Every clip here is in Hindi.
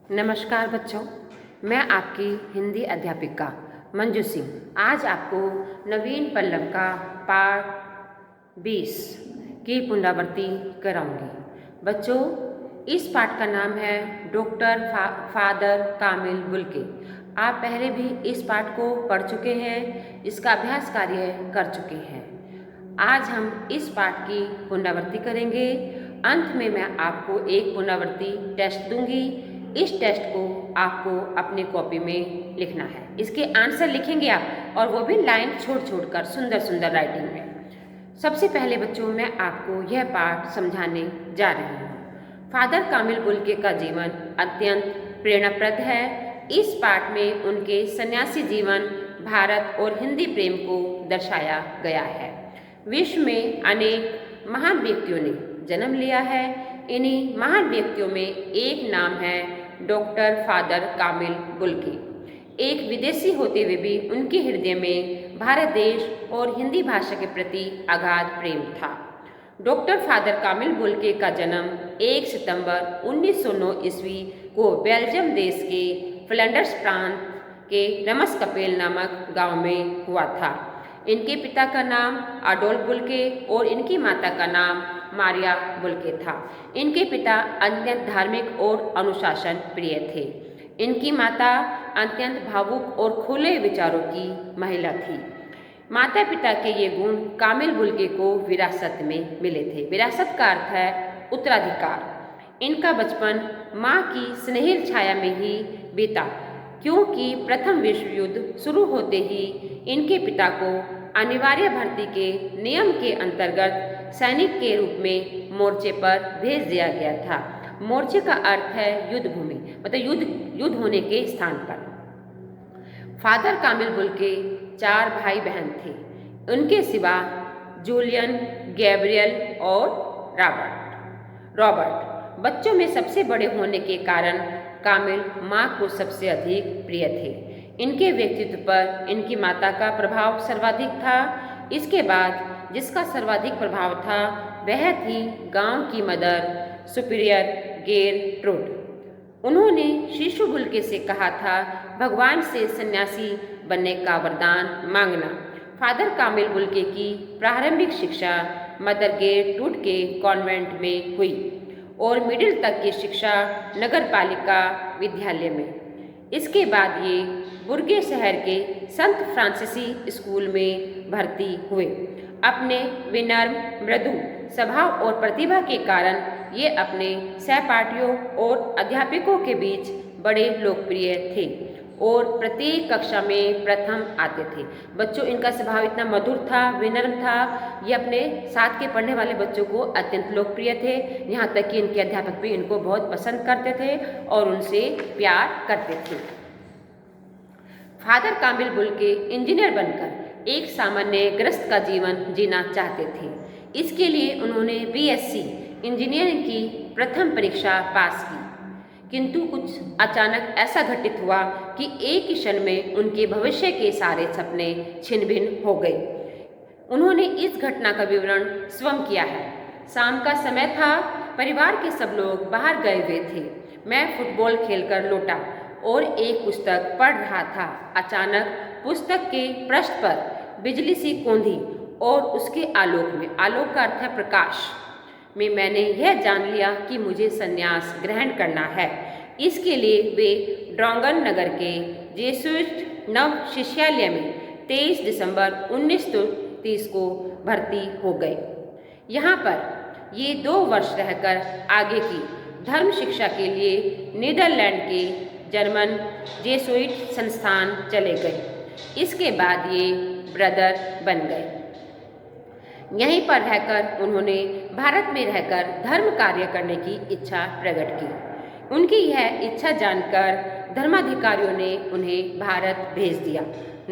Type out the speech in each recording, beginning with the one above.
नमस्कार बच्चों, मैं आपकी हिंदी अध्यापिका मंजू सिंह आज आपको नवीन पल्लव का पाठ 20 की पुनरावृत्ति कराऊंगी। बच्चों, इस पाठ का नाम है डॉक्टर फादर कामिल बुल्के। आप पहले भी इस पाठ को पढ़ चुके हैं, इसका अभ्यास कार्य कर चुके हैं। आज हम इस पाठ की पुनरावृत्ति करेंगे। अंत में मैं आपको एक पुनरावृत्ति टेस्ट दूंगी। इस टेस्ट को आपको अपनी कॉपी में लिखना है। इसके आंसर लिखेंगे आप, और वो भी लाइन छोड़ छोड़ कर सुंदर सुंदर राइटिंग में। सबसे पहले बच्चों, मैं आपको यह पाठ समझाने जा रही हूँ। फादर कामिल बुल्के का जीवन अत्यंत प्रेरणाप्रद है। इस पाठ में उनके सन्यासी जीवन, भारत और हिंदी प्रेम को दर्शाया गया है। विश्व में अनेक महान व्यक्तियों ने जन्म लिया है। इन्हीं महान व्यक्तियों में एक नाम है डॉक्टर फादर कामिल बुल्के। एक विदेशी होते हुए भी उनके हृदय में भारत देश और हिंदी भाषा के प्रति अगाध प्रेम था। डॉक्टर फादर कामिल बुल्के का जन्म 1 सितंबर 1909 ईस्वी को बेल्जियम देश के फ्लैंडर्स प्रांत के रमसकपेल नामक गांव में हुआ था। इनके पिता का नाम अडोल्फ बुल्के और इनकी माता का नाम मारिया बुल्के था। इनके पिता अत्यंत धार्मिक और अनुशासन प्रिय थे। इनकी माता अत्यंत भावुक और खुले विचारों की महिला थी। माता पिता के ये गुण कामिल बुल्के को विरासत में मिले थे। विरासत का अर्थ है उत्तराधिकार। इनका बचपन माँ की स्नेहिल छाया में ही बीता, क्योंकि प्रथम विश्व युद्ध शुरू होते ही इनके पिता को अनिवार्य भर्ती के नियम के अंतर्गत सैनिक के रूप में मोर्चे पर भेज दिया गया था। मोर्चे का अर्थ है युद्ध भूमि, मतलब युद्ध होने के स्थान पर। फादर कामिल बुल्के 4 भाई बहन थे। उनके सिवा जूलियन, गैब्रियल और रॉबर्ट बच्चों में सबसे बड़े होने के कारण कामिल माँ को सबसे अधिक प्रिय थे। इनके व्यक्तित्व पर इनकी माता का प्रभाव सर्वाधिक था। इसके बाद जिसका सर्वाधिक प्रभाव था वह थी गांव की मदर सुपीरियर गेरट्रूड। उन्होंने शिशु बुल्के से कहा था भगवान से सन्यासी बनने का वरदान मांगना। फादर कामिल बुल्के की प्रारंभिक शिक्षा मदर गेरट्रूड के कॉन्वेंट में हुई और मिडिल तक की शिक्षा नगरपालिका विद्यालय में। इसके बाद ये बुर्गे शहर के संत फ्रांसीसी स्कूल में भर्ती हुए। अपने विनम्र मृदु स्वभाव और प्रतिभा के कारण ये अपने सहपाठियों और अध्यापकों के बीच बड़े लोकप्रिय थे और प्रत्येक कक्षा में प्रथम आते थे। बच्चों, इनका स्वभाव इतना मधुर था, विनम्र था। ये अपने साथ के पढ़ने वाले बच्चों को अत्यंत लोकप्रिय थे। यहाँ तक कि इनके अध्यापक भी इनको बहुत पसंद करते थे और उनसे प्यार करते थे। फादर कामिल बुल्के इंजीनियर बनकर एक सामान्य गृहस्थ का जीवन जीना चाहते थे। इसके लिए उन्होंने बीएससी इंजीनियरिंग की प्रथम परीक्षा पास की, किंतु कुछ अचानक ऐसा घटित हुआ कि एक ही क्षण में उनके भविष्य के सारे सपने छिन्न भिन्न हो गए। उन्होंने इस घटना का विवरण स्वयं किया है। शाम का समय था, परिवार के सब लोग बाहर गए हुए थे। मैं फुटबॉल खेलकर लौटा और एक पुस्तक पढ़ रहा था। अचानक पुस्तक के पृष्ठ पर बिजली सी कौंधी और उसके आलोक में, आलोक का अर्थ है प्रकाश में, मैंने यह जान लिया कि मुझे संन्यास ग्रहण करना है। इसके लिए वे ड्रॉन्गन नगर के जेसुइट नव शिष्यालय में 23 दिसंबर 1930 को भर्ती हो गए। यहाँ पर ये 2 वर्ष रहकर आगे की धर्म शिक्षा के लिए नीदरलैंड के जर्मन जेसुइट संस्थान चले गए। इसके बाद ये ब्रदर बन गए। यहीं पर रहकर उन्होंने भारत में रहकर धर्म कार्य करने की इच्छा प्रकट की। उनकी यह इच्छा जानकर धर्माधिकारियों ने उन्हें भारत भेज दिया।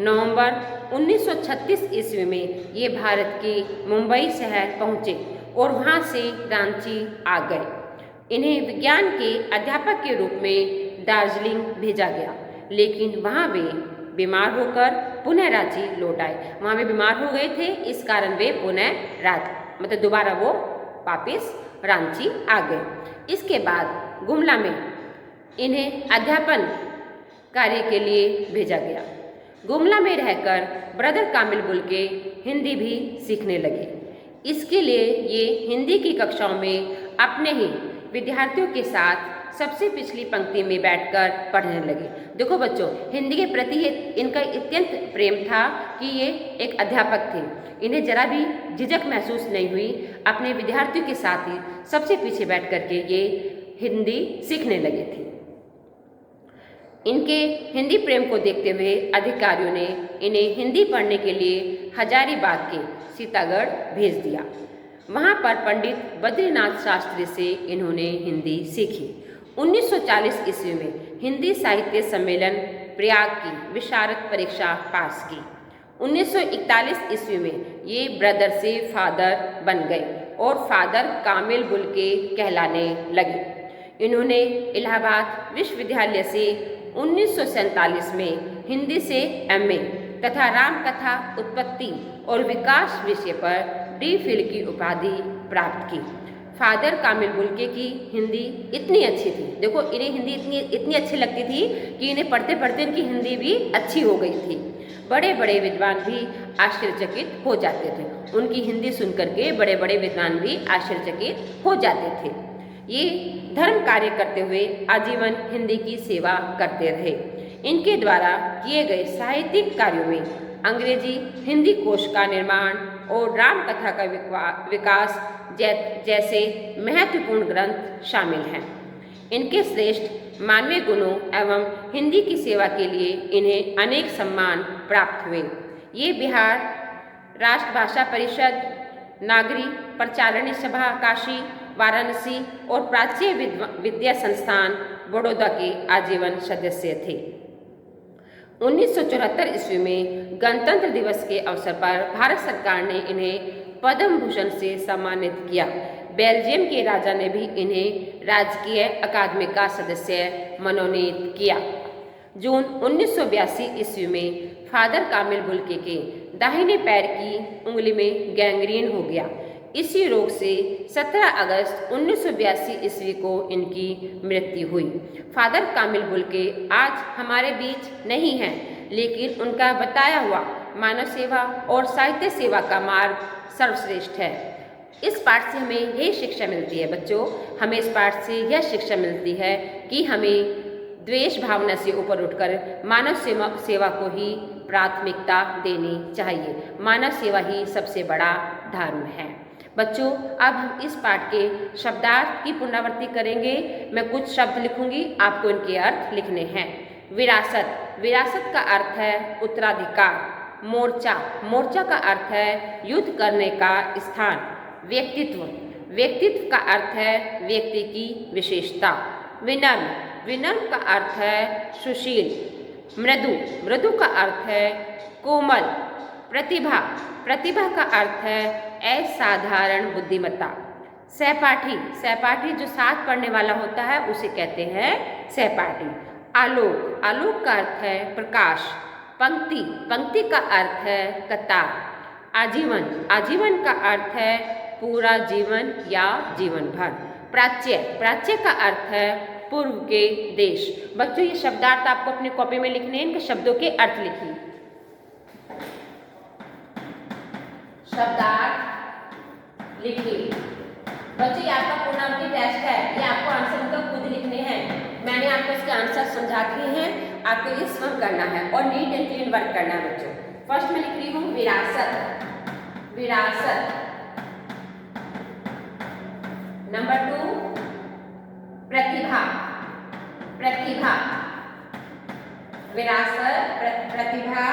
नवंबर 1936 ईस्वी में ये भारत के मुंबई शहर पहुँचे और वहाँ से रांची आ गए। इन्हें विज्ञान के अध्यापक के रूप में दार्जिलिंग भेजा गया, लेकिन वहाँ वे बीमार होकर पुनः रांची लौट आए। वहाँ वे बीमार हो गए थे, इस कारण वे पुनः दोबारा वो वापस रांची आ गए। इसके बाद गुमला में इन्हें अध्यापन कार्य के लिए भेजा गया। गुमला में रहकर ब्रदर कामिल बुल्के हिंदी भी सीखने लगे। इसके लिए ये हिंदी की कक्षाओं में अपने ही विद्यार्थियों के साथ सबसे पिछली पंक्ति में बैठकर पढ़ने लगे। देखो बच्चों, हिंदी के प्रति इनका अत्यंत प्रेम था कि ये एक अध्यापक थे। इन्हें जरा भी झिझक महसूस नहीं हुई। अपने विद्यार्थियों के साथ ही सबसे पीछे बैठ कर के ये हिंदी सीखने लगे थे। इनके हिंदी प्रेम को देखते हुए अधिकारियों ने इन्हें हिंदी पढ़ने के लिए हजारीबाग के सीतागढ़ भेज दिया। वहाँ पर पंडित बद्रीनाथ शास्त्री से इन्होंने हिंदी सीखी। 1940 ईस्वी में हिंदी साहित्य सम्मेलन प्रयाग की विशारद परीक्षा पास की। 1941 ईस्वी में ये ब्रदर से फादर बन गए और फादर कामिल बुल्के कहलाने लगे। इन्होंने इलाहाबाद विश्वविद्यालय से 1947 में हिंदी से एमए तथा रामकथा उत्पत्ति और विकास विषय पर डी.फिल की उपाधि प्राप्त की। फादर कामिल बुल्के की हिंदी इतनी अच्छी थी, देखो इन्हें हिंदी इतनी अच्छी लगती थी कि इन्हें पढ़ते पढ़ते इनकी हिंदी भी अच्छी हो गई थी। बड़े बड़े विद्वान भी आश्चर्यचकित हो जाते थे। उनकी हिंदी सुनकर के बड़े बड़े विद्वान भी आश्चर्यचकित हो जाते थे। ये धर्म कार्य करते हुए आजीवन हिंदी की सेवा करते रहे। इनके द्वारा किए गए साहित्यिक कार्यों में अंग्रेजी हिंदी कोश का निर्माण और रामकथा का विकास जैसे महत्वपूर्ण ग्रंथ शामिल हैं। इनके श्रेष्ठ मानवीय गुणों एवं हिंदी की सेवा के लिए इन्हें अनेक सम्मान प्राप्त हुए। ये बिहार राष्ट्रभाषा परिषद, नागरी प्रचारणी सभा काशी, वाराणसी और प्राच्य विद्या संस्थान बड़ौदा के आजीवन सदस्य थे। 1974 ईस्वी में गणतंत्र दिवस के अवसर पर भारत सरकार ने इन्हें पद्म भूषण से सम्मानित किया। बेल्जियम के राजा ने भी इन्हें राजकीय अकादमी का सदस्य मनोनीत किया। जून 1982 ईस्वी में फादर कामिल बुल्के के दाहिने पैर की उंगली में गैंग्रीन हो गया। इसी रोग से 17 अगस्त 1982 ईस्वी को इनकी मृत्यु हुई। फादर कामिल बुल्के आज हमारे बीच नहीं हैं, लेकिन उनका बताया हुआ मानव सेवा और साहित्य सेवा का मार्ग सर्वश्रेष्ठ है। इस पाठ से हमें यही शिक्षा मिलती है बच्चों, हमें इस पाठ से यह शिक्षा मिलती है कि हमें द्वेष भावना से ऊपर उठकर मानव सेवा को ही प्राथमिकता देनी चाहिए। मानव सेवा ही सबसे बड़ा धर्म है। बच्चों, अब हम इस पाठ के शब्दार्थ की पुनरावृत्ति करेंगे। मैं कुछ शब्द लिखूंगी, आपको इनके अर्थ लिखने हैं। विरासत, विरासत का अर्थ है उत्तराधिकार। मोर्चा, मोर्चा का अर्थ है युद्ध करने का स्थान। व्यक्तित्व, व्यक्तित्व का अर्थ है व्यक्ति की विशेषता। विनम्र, विनम्र का अर्थ है सुशील। मृदु, मृदु का अर्थ है कोमल। प्रतिभा, प्रतिभा का अर्थ है असाधारण बुद्धिमत्ता। सहपाठी, सहपाठी जो साथ पढ़ने वाला होता है उसे कहते हैं सहपाठी। आलोक, आलोक का अर्थ है प्रकाश। पंक्ति, पंक्ति का अर्थ है कतार। आजीवन, आजीवन का अर्थ है पूरा जीवन या जीवन भर। प्राच्य, प्राच्य का अर्थ है पूर्व के देश। बच्चों, ये शब्दार्थ आपको अपनी कॉपी में लिखने हैं, इनके शब्दों के अर्थ लिखिए। शब्दार्थ लिखिए। बच्चों, ये आपका पुनरावृत्ति टेस्ट है, ये आपको आंसर मतलब खुद लिखने हैं। मैंने आपको इसके आंसर समझा दिए हैं, आपको ये स्वयं करना है और नीट एंड क्लीन वर्क करना है बच्चों। फर्स्ट में लिख रही हूँ विरासत, विरासत। नंबर 2 प्रतिभा, प्रतिभा। विरासत, प्रतिभा।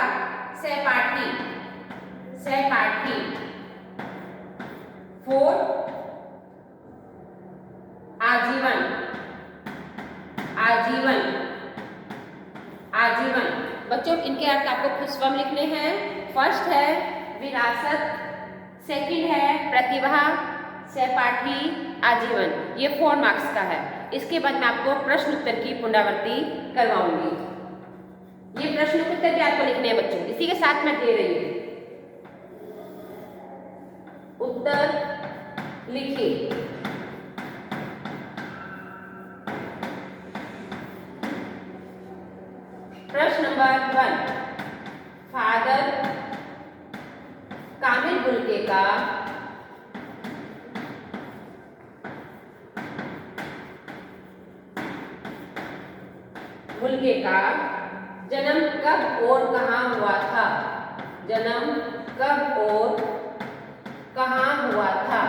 सहपाठी, सहपाठी। 4 आजीवन, आजीवन, आजीवन। बच्चों, इनके अर्थ आपको खुद स्वयं लिखने हैं। फर्स्ट है विरासत, सेकंड है प्रतिभा, सहपाठी, आजीवन। ये 4 मार्क्स का है। इसके बाद मैं आपको प्रश्न उत्तर की पुनरावृत्ति करवाऊंगी। ये प्रश्न उत्तर भी आपको लिखने हैं बच्चों, इसी के साथ मैं दे रही हूँ। उत्तर लिखिए। प्रश्न नंबर 1, फादर कामिल बुल्के का जन्म कब और कहाँ हुआ था? जन्म कब और कहाँ हुआ था?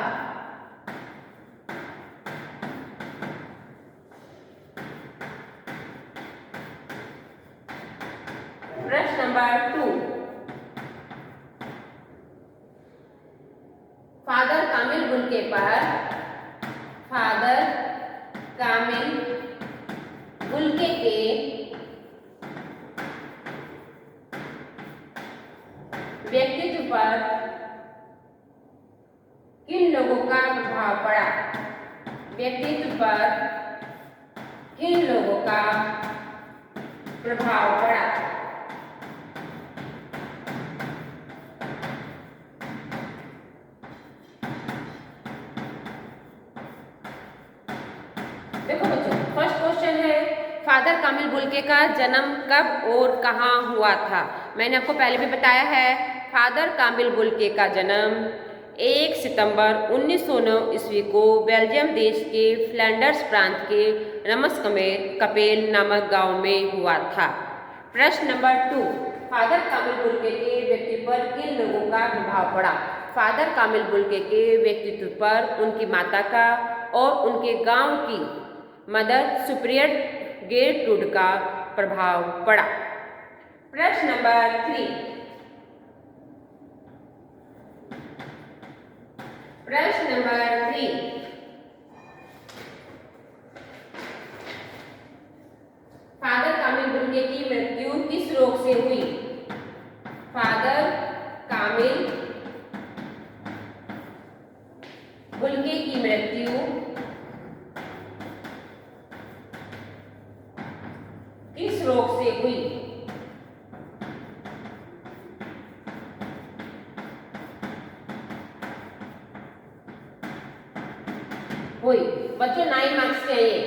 प्रश्न नंबर 2, फादर कामिल बुल्के पर के व्यक्तित्व पर किन लोगों का प्रभाव पड़ा? व्यक्तित्व पर किन लोगों का प्रभाव पड़ा? देखो बच्चों, फर्स्ट क्वेश्चन है फादर कामिल बुल्के का जन्म कब और कहाँ हुआ था? मैंने आपको पहले भी बताया है, फादर कामिल बुल्के का जन्म 1 सितंबर 1909 ईस्वी को बेल्जियम देश के फ्लैंडर्स प्रांत के रमसकपेल नामक गांव में हुआ था। प्रश्न नंबर 2, फादर कामिल बुल्के के व्यक्तित्व पर किन लोगों का प्रभाव पड़ा? फादर कामिल बुल्के के व्यक्तित्व पर उनकी माता का और उनके गांव की मदर सुपीरियर गेरट्रूड का प्रभाव पड़ा। प्रश्न नंबर 3, फादर कामिल बुल्के की मृत्यु किस रोग से हुई? फादर कामिल बुल्के की मृत्यु किस रोग से हुई? बच्चों 9 मार्क्स के हैं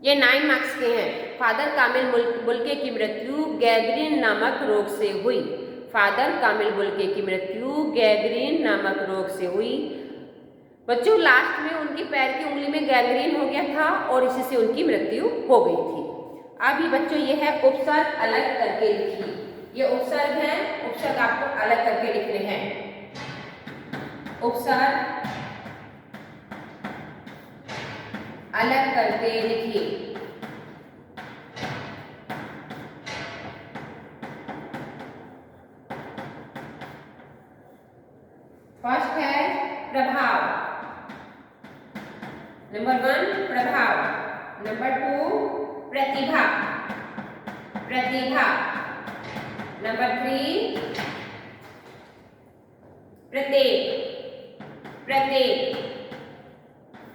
ये 9 मार्क्स के हैं। फादर कामिल बुल्के की मृत्यु गैंग्रीन नामक रोग से हुई। फादर कामिल बुल्के की मृत्यु गैंग्रीन नामक रोग से हुई। बच्चों लास्ट में उनकी पैर की उंगली में गैंग्रीन हो गया था और इसी से उनकी मृत्यु हो गई थी। अभी बच्चों ये है उपसर्ग अलग करके लिखिए। ये उपसर्ग है, उपसर्ग आपको अलग करके लिखने हैं। उपसर्ग अलग करके लिखिए। फर्स्ट है प्रभाव। नंबर 1 प्रभाव, नंबर 2 प्रतिभा, नंबर 3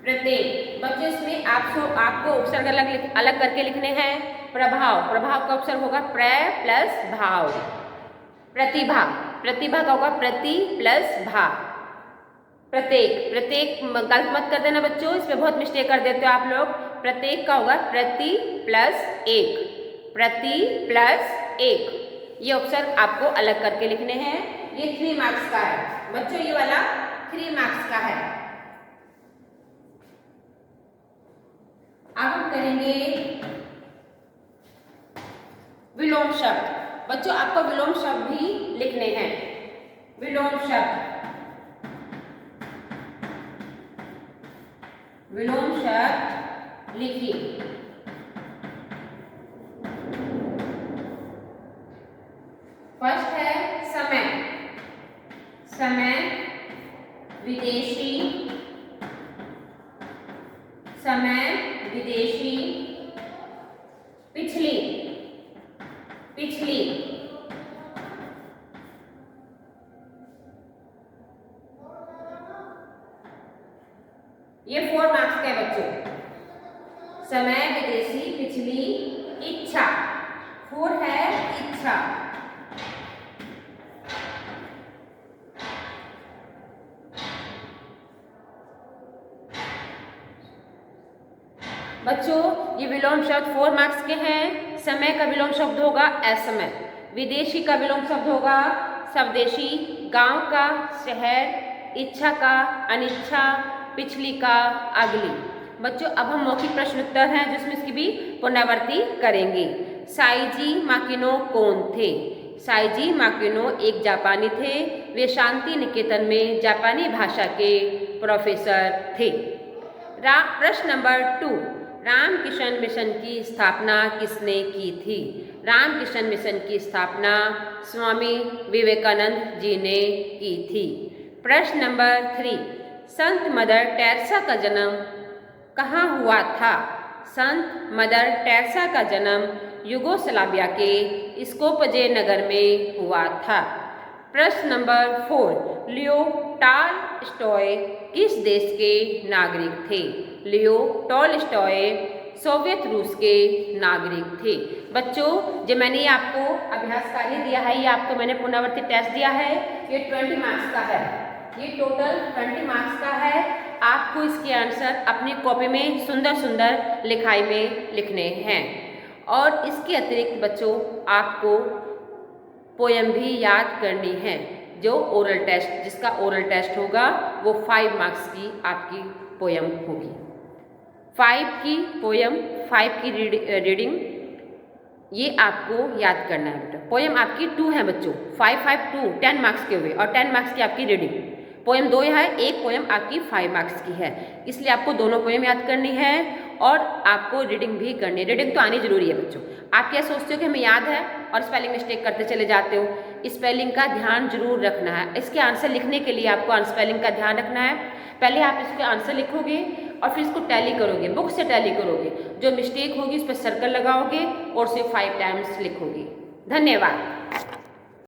प्रत्येक। बच्चों इसमें आपको उपसर्ग अलग करके लिखने हैं। प्रभाव का उपसर्ग होगा प्र प्लस भाव। प्रतिभा का होगा प्रति प्लस भा। प्रत्येक गलत मत कर देना बच्चों, इसमें बहुत मिस्टेक कर देते हो आप लोग। प्रत्येक का होगा प्रति प्लस एक। ये उपसर्ग आपको अलग करके लिखने हैं। ये 3 मार्क्स का है बच्चों, ये वाला 3 मार्क्स का है। अब हम करेंगे विलोम शब्द। बच्चों आपको विलोम शब्द भी लिखने हैं। विलोम शब्द लिखिए। फर्स्ट है समय, विदेशी, पिछली। ये 4 मार्क्स के बच्चों। समय, विदेशी, पिछली, इच्छा। 4 है इच्छा। बच्चों ये विलोम शब्द 4 मार्क्स के हैं। समय का विलोम शब्द होगा असमय, विदेशी का विलोम शब्द होगा स्वदेशी, गांव का शहर, इच्छा का अनिच्छा, पिछली का अगली। बच्चों अब हम मौखिक प्रश्न उत्तर हैं जिसमें इसकी भी पुनरावृत्ति करेंगे। साइजी माकिनो कौन थे? साइजी माकिनो एक जापानी थे। वे शांति निकेतन में जापानी भाषा के प्रोफेसर थे। प्रश्न नंबर 2, रामकृष्ण मिशन की स्थापना किसने की थी? रामकृष्ण मिशन की स्थापना स्वामी विवेकानंद जी ने की थी। प्रश्न नंबर 3, संत मदर टेरेसा का जन्म कहाँ हुआ था? संत मदर टेरेसा का जन्म युगोस्लाविया के स्कोपजे नगर में हुआ था। प्रश्न नंबर 4, लियो टॉलस्टॉय किस देश के नागरिक थे? लियो टॉलस्टॉय सोवियत रूस के नागरिक थे। बच्चों जो मैंने ये आपको अभ्यास कार्य दिया है, ये आपको मैंने पुनरावृत्ति टेस्ट दिया है, ये 20 मार्क्स का है। ये टोटल 20 मार्क्स का है। आपको इसके आंसर अपनी कॉपी में सुंदर सुंदर लिखाई में लिखने हैं। और इसके अतिरिक्त बच्चों आपको पोयम भी याद करनी है, जो ओरल टेस्ट, जिसका ओरल टेस्ट होगा वो 5 मार्क्स की आपकी पोयम होगी। 5 की पोयम, 5 की रीडिंग, ये आपको याद करना है बेटा। पोयम आपकी 2 है बच्चों, 5 5 2 10 मार्क्स के हुए, और 10 मार्क्स की आपकी रीडिंग। पोयम 2 है, एक पोयम आपकी 5 मार्क्स की है, इसलिए आपको दोनों पोयम याद करनी है और आपको रीडिंग भी करनी है। रीडिंग तो आनी जरूरी है बच्चों। आप क्या सोचते हो कि हमें याद है और स्पेलिंग मिस्टेक करते चले जाते हो? स्पेलिंग का ध्यान जरूर रखना है। इसके आंसर लिखने के लिए आपको स्पेलिंग का ध्यान रखना है। पहले आप इसके आंसर लिखोगे और फिर इसको टैली करोगे, बुक से टैली करोगे। जो मिस्टेक होगी उस पर सर्कल लगाओगे और उसे 5 टाइम्स लिखोगे। धन्यवाद।